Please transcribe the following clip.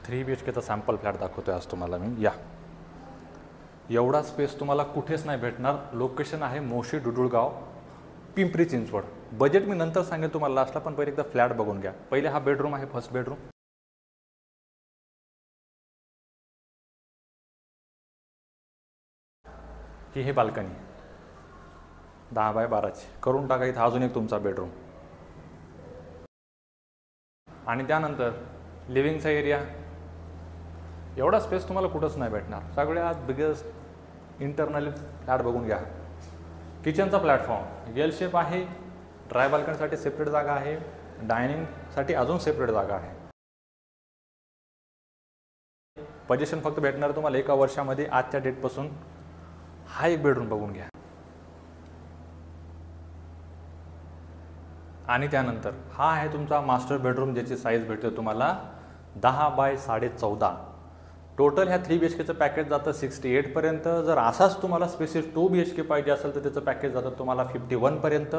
3 BHKचा sample flat दाखवतोय आज तुम्हाला मी। या एवढा स्पेस तुम्हाला कुठेच नाही भेटणार। लोकेशन आहे मोशी डुडुळगाव, पिंपरी चिंचवड। बजेट मी नंतर सांगेन तुम्हाला लास्टला, पण पहिले एकदा फ्लॅट बघून घ्या। पहिले हा बेडरूम आहे, फर्स्ट बेडरूम। ही हे बाल्कनी 10 बाय 12ची करून टाका। इथं अजून एक तुमचा बेडरूम आणि त्यानंतर लिव्हिंगचा एरिया। एवढा स्पेस तुम्हाला कुठंच नाही भेटणार। सगळ्यात बिगेस्ट इंटरनल फ्लॅट बघून घ्या। किचनचा प्लॅटफॉर्म एल शेप आहे। ड्राय बाल्कनीसाठी सेपरेट जागा आहे, डायनिंगसाठी अजून सेपरेट जागा आहे। पोझिशन फक्त भेटणार तुम्हाला 1 वर्षामध्ये आजच्या डेटपासून। हा एक बेडरूम बघून घ्या आणि त्यानंतर हा आहे तुमचा मास्टर बेडरूम, ज्याची साईज भेटते तुम्हाला 10 बाय 14.5। टोटल ह्या 3 BHKचं पॅकेज जातं 68 पर्यंत। जर असाच तुम्हाला स्पेसिस 2 BHK पाहिजे असेल तर त्याचं पॅकेज जातं तुम्हाला 51 पर्यंत।